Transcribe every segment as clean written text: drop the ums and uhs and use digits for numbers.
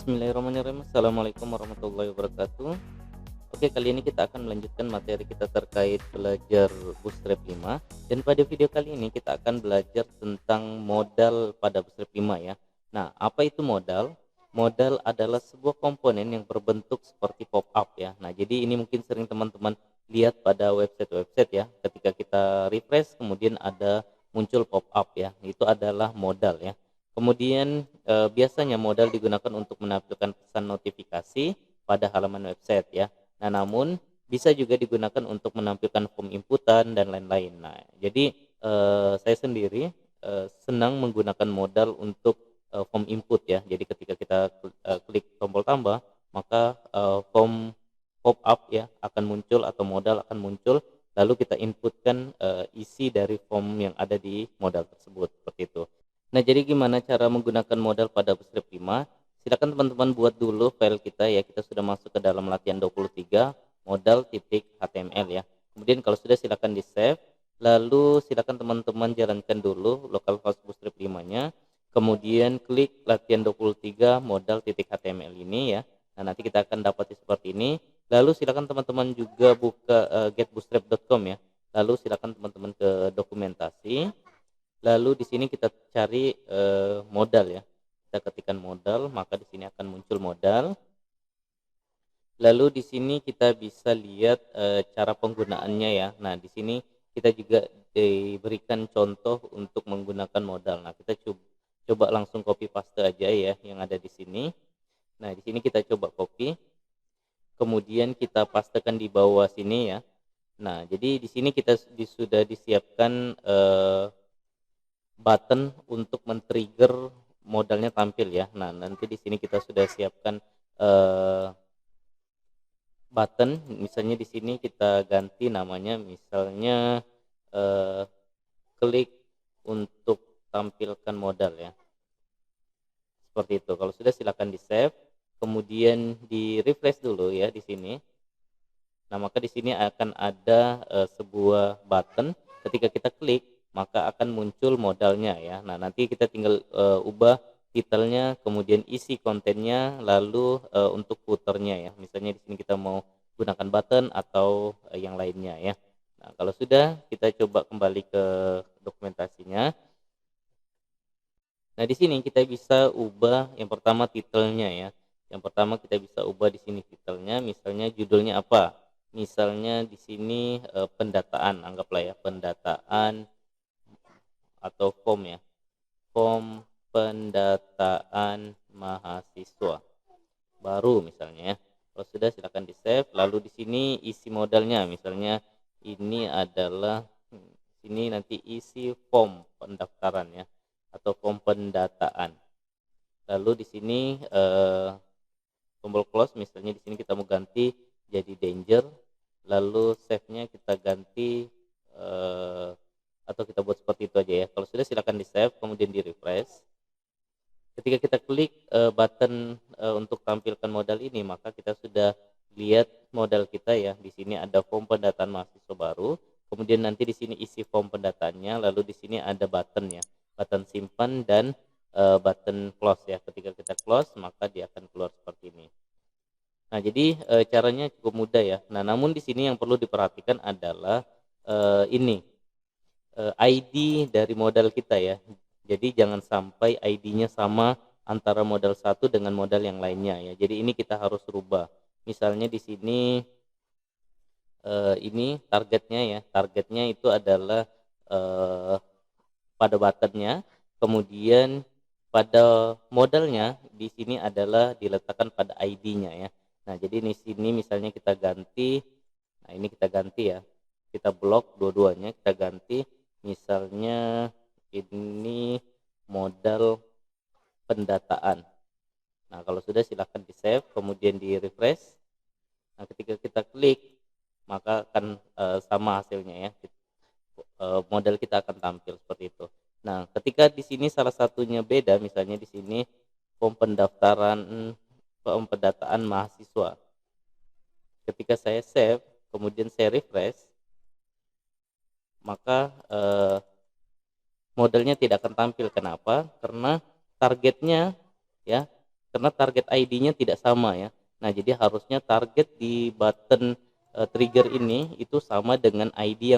Bismillahirrahmanirrahim. Assalamualaikum warahmatullahi wabarakatuh. Oke, kali ini kita akan melanjutkan materi kita terkait belajar Bootstrap 5, dan pada video kali ini kita akan belajar tentang modal pada Bootstrap 5 ya. Nah, apa itu modal? Modal adalah sebuah komponen yang berbentuk seperti pop-up ya. Nah, jadi ini mungkin sering teman-teman lihat pada website-website ya. Ketika kita refresh kemudian ada muncul pop-up ya. Itu adalah modal ya. Kemudian biasanya modal digunakan untuk menampilkan pesan notifikasi pada halaman website ya. Nah, namun bisa juga digunakan untuk menampilkan form inputan dan lain-lain. Nah, jadi saya sendiri senang menggunakan modal untuk form input ya. Jadi ketika kita klik tombol tambah, maka form pop up ya akan muncul atau modal akan muncul, lalu kita inputkan isi dari form yang ada di modal tersebut seperti itu. Nah, jadi gimana cara menggunakan modal pada Bootstrap 5? Silakan teman-teman buat dulu file kita ya. Kita sudah masuk ke dalam latihan 23 modal.html ya. Kemudian kalau sudah silakan di-save. Lalu silakan teman-teman jalankan dulu localhost Bootstrap 5-nya. Kemudian klik latihan 23 modal.html ini ya. Nah, nanti kita akan dapati seperti ini. Lalu silakan teman-teman juga buka getbootstrap.com ya. Lalu silakan teman-teman ke dokumentasi. Lalu di sini kita cari modal ya. Kita ketikkan modal, maka di sini akan muncul modal. Lalu di sini kita bisa lihat cara penggunaannya ya. Nah, di sini kita juga diberikan contoh untuk menggunakan modal. Nah, kita coba langsung copy paste aja ya yang ada di sini. Nah, di sini kita coba copy, kemudian kita pastekan di bawah sini ya. Nah, jadi di sini kita sudah disiapkan button untuk men-trigger modalnya tampil ya. Nah, nanti di sini kita sudah siapkan eh, button, misalnya di sini kita ganti namanya, misalnya eh, klik untuk tampilkan modal ya. Seperti itu. Kalau sudah silakan di-save, kemudian di-refresh dulu ya di sini. Nah, maka di sini akan ada sebuah button, ketika kita klik maka akan muncul modalnya ya. Nah, nanti kita tinggal ubah titelnya, kemudian isi kontennya, lalu untuk footernya ya. Misalnya di sini kita mau gunakan button atau yang lainnya ya. Nah, kalau sudah kita coba kembali ke dokumentasinya. Nah, di sini kita bisa ubah yang pertama titelnya ya. Yang pertama kita bisa ubah di sini titelnya, misalnya judulnya apa? Misalnya di sini pendataan, anggaplah ya pendataan atau form ya. Form pendataan mahasiswa baru misalnya ya. Kalau sudah silakan di-save, lalu di sini isi modalnya, misalnya ini adalah ini nanti isi form pendaftaran ya atau form pendataan. Lalu di sini tombol close, misalnya di sini kita mau ganti jadi danger, lalu save-nya kita ganti atau kita buat seperti itu aja ya. Kalau sudah silakan di-save, kemudian di-refresh. Ketika kita klik button untuk tampilkan modal ini, maka kita sudah lihat modal kita ya. Di sini ada form pendataan mahasiswa baru, kemudian nanti di sini isi form pendataannya, lalu di sini ada button ya, button simpan dan button close ya. Ketika kita close, maka dia akan keluar seperti ini. Nah, jadi caranya cukup mudah ya. Nah, namun di sini yang perlu diperhatikan adalah ini ID dari modal kita ya. Jadi jangan sampai ID-nya sama antara modal satu dengan modal yang lainnya ya. Jadi ini kita harus rubah. Misalnya di sini ini targetnya ya. Targetnya itu adalah pada buttonnya, kemudian pada modalnya di sini adalah diletakkan pada ID-nya ya. Nah, jadi di sini misalnya kita ganti, nah ini kita ganti ya. Kita blok dua-duanya, kita ganti misalnya ini modal pendataan. Nah, kalau sudah silahkan di-save, kemudian di-refresh. Nah, ketika kita klik, maka akan sama hasilnya ya. Modal kita akan tampil seperti itu. Nah, ketika di sini salah satunya beda, misalnya di sini form pendaftaran, form pendataan mahasiswa. Ketika saya save, kemudian saya refresh, maka modalnya tidak akan tampil. Kenapa? Karena targetnya ya karena target ID-nya tidak sama ya. Nah, jadi harusnya target di button trigger ini itu sama dengan ID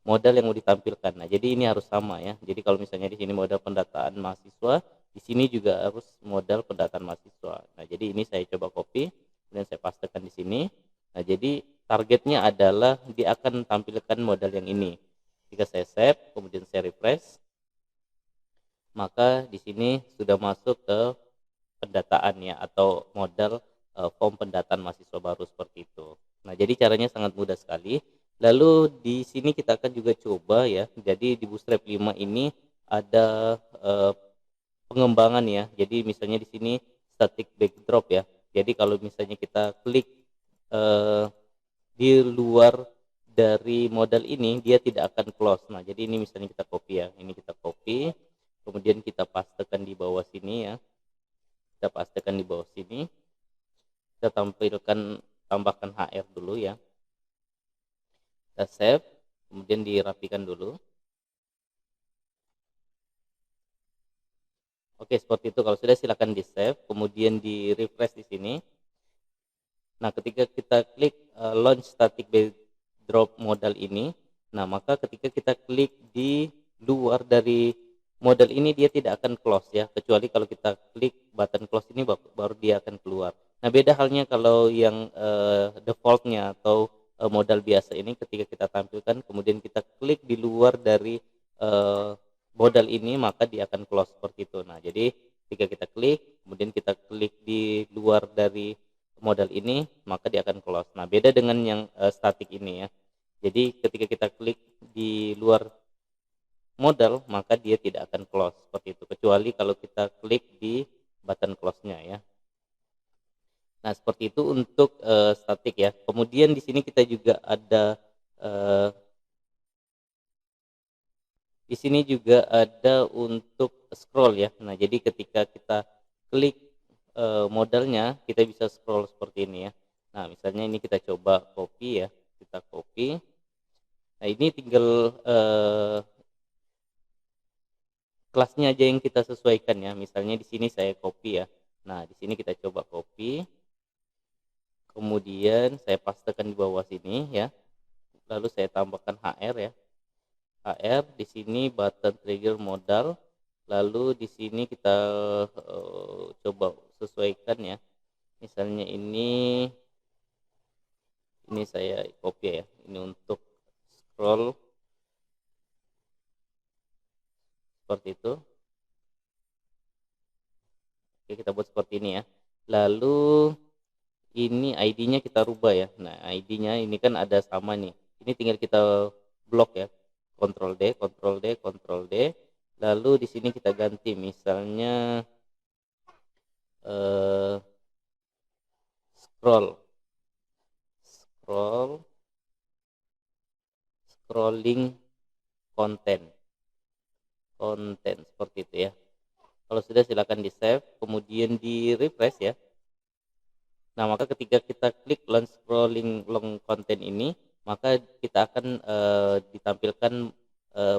modal yang mau ditampilkan. Nah, jadi ini harus sama ya. Jadi kalau misalnya di sini modal pendataan mahasiswa, di sini juga harus modal pendataan mahasiswa. Nah, jadi ini saya coba copy dan saya pastekan di sini. Nah, jadi targetnya adalah dia akan tampilkan modal yang ini. Jika saya save, kemudian saya refresh, maka di sini sudah masuk ke pendataan ya, atau modal form pendataan mahasiswa baru seperti itu. Nah, jadi caranya sangat mudah sekali. Lalu di sini kita akan juga coba ya. Jadi di Bootstrap 5 ini ada pengembangan ya. Jadi misalnya di sini static backdrop ya. Jadi kalau misalnya kita klik eh, di luar dari modal ini, dia tidak akan close. Nah, jadi ini misalnya kita copy ya. Ini kita copy, kemudian kita pastekan di bawah sini ya. Kita pastekan di bawah sini. Kita tambahkan HR dulu ya. Kita save, kemudian dirapikan dulu. Oke, seperti itu. Kalau sudah silakan di save, kemudian di refresh di sini. Nah, ketika kita klik launch static backdrop modal ini, nah maka ketika kita klik di luar dari modal ini, dia tidak akan close ya, kecuali kalau kita klik button close ini baru dia akan keluar. Nah, beda halnya kalau yang defaultnya atau modal biasa ini, ketika kita tampilkan kemudian kita klik di luar dari modal ini, maka dia akan close seperti itu. Nah, jadi ketika kita klik kemudian kita klik di luar dari modal ini, maka dia akan close. Nah, beda dengan yang statik ini ya. Jadi ketika kita klik di luar modal, maka dia tidak akan close seperti itu, kecuali kalau kita klik di button close-nya ya. Nah, seperti itu untuk statik ya. Kemudian di sini kita juga ada di sini juga ada untuk scroll ya. Nah, jadi ketika kita klik modalnya, kita bisa scroll seperti ini ya. Nah, misalnya ini kita coba copy ya, kita copy. Nah, ini tinggal kelasnya aja yang kita sesuaikan ya. Misalnya di sini saya copy ya. Nah, di sini kita coba copy. Kemudian saya pastekan di bawah sini ya. Lalu saya tambahkan HR ya. HR di sini button trigger modal. Lalu di sini kita coba sesuaikan ya. Misalnya ini saya copy ya. Ini untuk scroll seperti itu. Oke, kita buat seperti ini ya. Lalu ini ID-nya kita rubah ya. Nah, ID-nya ini kan ada sama nih. Ini tinggal kita blok ya. Ctrl D, Ctrl D, Ctrl D. Lalu di sini kita ganti misalnya scroll scrolling konten seperti itu ya. Kalau sudah silakan di save, kemudian di refresh ya. Nah, maka ketika kita klik launch scrolling long content ini, maka kita akan ditampilkan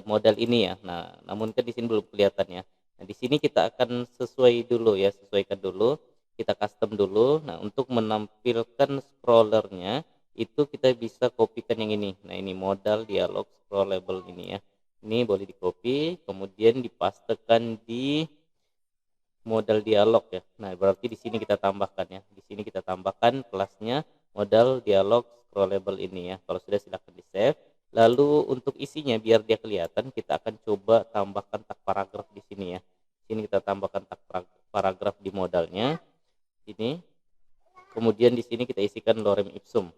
modal ini ya. Nah, namun kan di sini belum kelihatan ya. Nah, di sini kita akan sesuaikan dulu, kita custom dulu. Nah, untuk menampilkan scrollernya itu kita bisa kopikan yang ini. Nah, ini modal dialog scrollable ini ya. Ini boleh di copy, kemudian dipastekan di modal dialog ya. Nah, berarti di sini kita tambahkan ya. Di sini kita tambahkan kelasnya modal dialog scrollable ini ya. Kalau sudah silahkan di save. Lalu untuk isinya biar dia kelihatan, kita akan coba tambahkan tag paragraf di sini ya. Di sini kita tambahkan tag paragraf di modalnya. Ini. Kemudian di sini kita isikan lorem ipsum.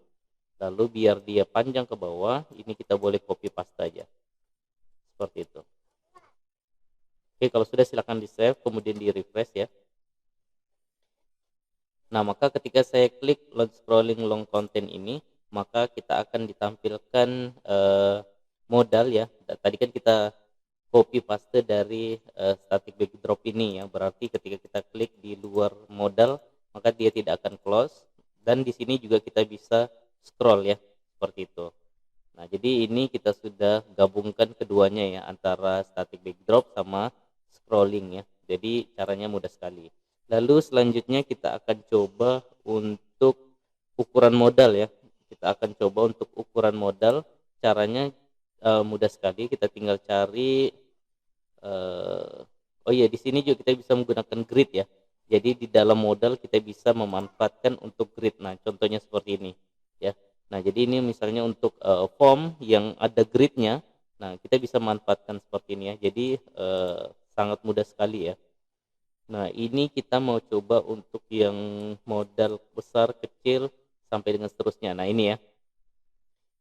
Lalu biar dia panjang ke bawah, ini kita boleh copy paste aja. Seperti itu. Oke, kalau sudah silakan di save, kemudian di refresh ya. Nah, maka ketika saya klik launch scrolling long content ini, maka kita akan ditampilkan modal ya. Tadi kan kita copy paste dari static backdrop ini ya. Berarti ketika kita klik di luar modal, maka dia tidak akan close. Dan di sini juga kita bisa scroll ya, seperti itu. Nah, jadi ini kita sudah gabungkan keduanya ya, antara static backdrop sama scrolling ya. Jadi caranya mudah sekali. Lalu selanjutnya kita akan coba untuk ukuran modal ya. Kita akan coba untuk ukuran modal. Caranya mudah sekali, kita tinggal cari oh iya, di sini juga kita bisa menggunakan grid ya. Jadi di dalam modal kita bisa memanfaatkan untuk grid. Nah, contohnya seperti ini ya. Nah, jadi ini misalnya untuk form yang ada gridnya. Nah, kita bisa manfaatkan seperti ini ya. Jadi sangat mudah sekali ya. Nah, ini kita mau coba untuk yang modal besar, kecil, sampai dengan seterusnya. Nah, ini ya.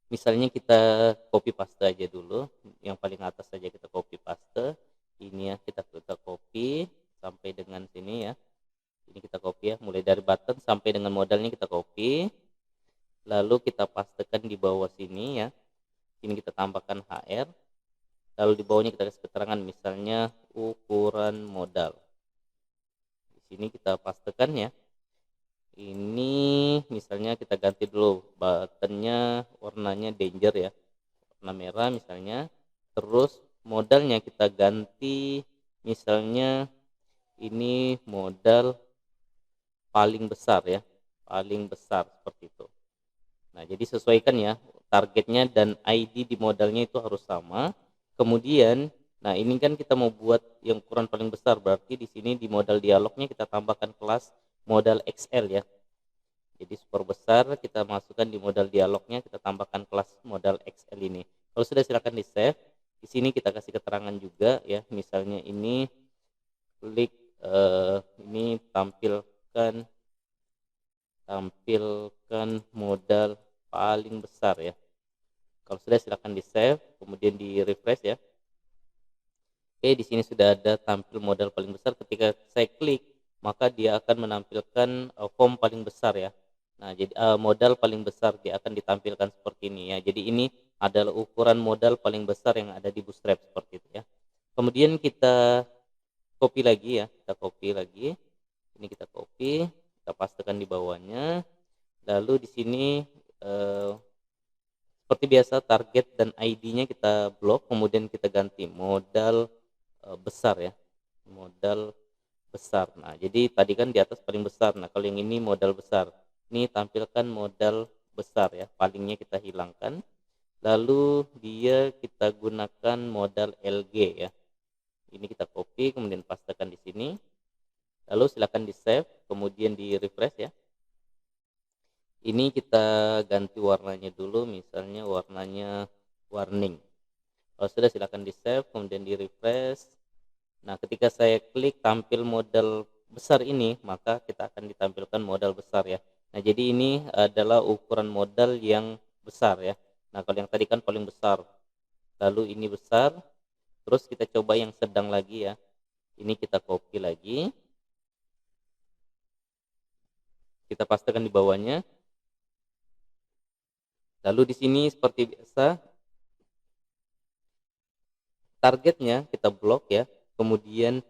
Misalnya kita copy paste aja dulu, yang paling atas saja kita copy paste. Ini ya, kita copy sampai dengan sini ya. Ini kita copy ya, mulai dari button sampai dengan modalnya kita copy. Lalu kita pastekan di bawah sini ya. Ini kita tambahkan HR. Lalu di bawahnya kita kasih keterangan misalnya ukuran modal. Di sini kita pastekan ya. Ini misalnya kita ganti dulu buttonnya, warnanya danger ya, warna merah misalnya. Terus modalnya kita ganti misalnya ini modal paling besar ya, paling besar seperti itu. Nah, jadi sesuaikan ya targetnya dan ID di modalnya itu harus sama. Kemudian, nah ini kan kita mau buat yang ukuran paling besar, berarti di sini di modal dialognya kita tambahkan kelas modal XL ya. Jadi super besar kita masukkan di modal dialognya, kita tambahkan kelas modal XL ini. Kalau sudah silakan di save. Di sini kita kasih keterangan juga ya, misalnya ini klik ini tampilkan modal paling besar ya. Kalau sudah silakan di save, kemudian di refresh ya. Oke, di sini sudah ada tampil modal paling besar. Ketika saya klik, maka dia akan menampilkan form paling besar ya. Nah, jadi modal paling besar dia akan ditampilkan seperti ini ya. Jadi ini adalah ukuran modal paling besar yang ada di Bootstrap seperti itu ya. Kemudian kita copy lagi ya, kita copy lagi. Ini kita copy, kita pastekan di bawahnya. Lalu di sini seperti biasa target dan ID-nya kita blok, kemudian kita ganti modal besar ya, modal besar. Nah, jadi tadi kan di atas paling besar. Nah, kalau yang ini modal besar, ini tampilkan modal besar ya, palingnya kita hilangkan. Lalu dia kita gunakan modal LG ya. Ini kita copy, kemudian pastekan di sini. Lalu silakan di save, kemudian di refresh ya. Ini kita ganti warnanya dulu, misalnya warnanya warning. Kalau sudah silakan di save, kemudian di refresh. Nah, ketika saya klik tampil modal besar ini, maka kita akan ditampilkan modal besar ya. Nah, jadi ini adalah ukuran modal yang besar ya. Nah, kalau yang tadi kan paling besar, lalu ini besar, terus kita coba yang sedang lagi ya. Ini kita copy lagi, kita pastekan di bawahnya. Lalu di sini seperti biasa targetnya kita blok ya. Kemudian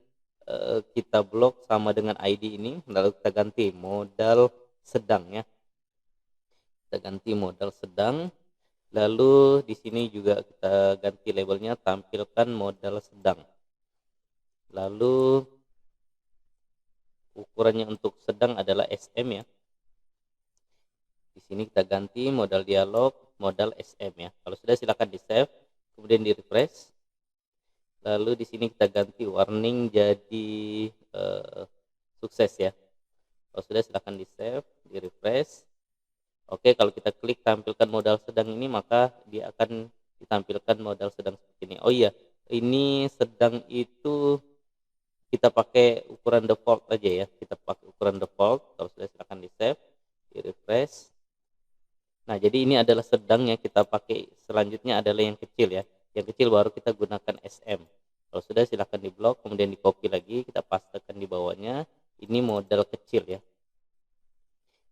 kita blok sama dengan ID ini, lalu kita ganti modal sedang ya. Kita ganti modal sedang. Lalu di sini juga kita ganti labelnya tampilkan modal sedang. Lalu ukurannya untuk sedang adalah SM ya. Di sini kita ganti modal dialog modal SM ya. Kalau sudah silakan di save, kemudian di refresh. Lalu di sini kita ganti warning jadi sukses ya. Kalau sudah silakan di save, di refresh. Oke, kalau kita klik tampilkan modal sedang ini, maka dia akan ditampilkan modal sedang seperti ini. Oh iya, ini sedang itu kita pakai ukuran default aja ya. Kita pakai ukuran default. Kalau sudah silakan di save, di refresh. Nah, jadi ini adalah sedang yang kita pakai. Selanjutnya adalah yang kecil ya. Yang kecil baru kita gunakan SM. Kalau sudah silakan di blok, kemudian di copy lagi, kita pastekan di bawahnya. Ini modal kecil ya.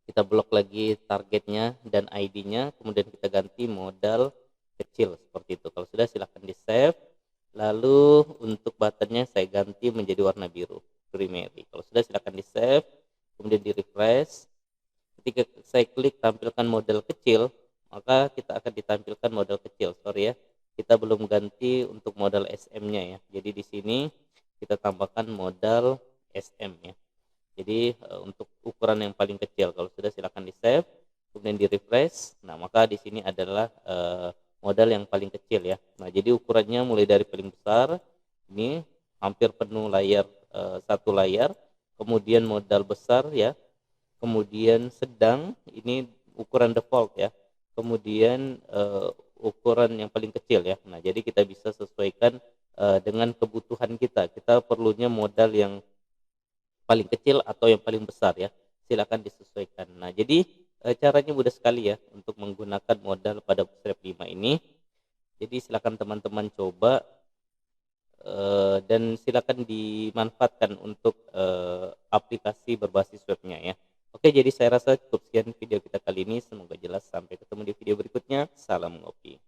Kita blok lagi targetnya dan ID-nya, kemudian kita ganti modal kecil seperti itu. Kalau sudah silakan di save. Lalu untuk buttonnya saya ganti menjadi warna biru, primary. Kalau sudah silakan di save, kemudian di refresh. Ketika saya klik tampilkan model kecil, maka kita akan ditampilkan model kecil. Sorry ya, kita belum ganti untuk modal SM-nya ya. Jadi di sini kita tambahkan modal SM ya. Jadi untuk ukuran yang paling kecil, kalau sudah silakan di save, kemudian di refresh. Nah maka di sini adalah modal yang paling kecil ya. Nah jadi ukurannya mulai dari paling besar, ini hampir penuh layar, satu layar, kemudian modal besar ya, kemudian sedang, ini ukuran default ya, kemudian ukuran yang paling kecil ya. Nah jadi kita bisa sesuaikan dengan kebutuhan kita. Kita perlunya modal yang paling kecil atau yang paling besar ya, silakan disesuaikan. Nah jadi caranya mudah sekali ya untuk menggunakan modal pada Bootstrap 5 ini. Jadi silakan teman-teman coba, dan silakan dimanfaatkan untuk aplikasi berbasis webnya ya. Oke, jadi saya rasa cukup sekian video kita kali ini, semoga jelas. Sampai ketemu di video berikutnya. Salam ngopi.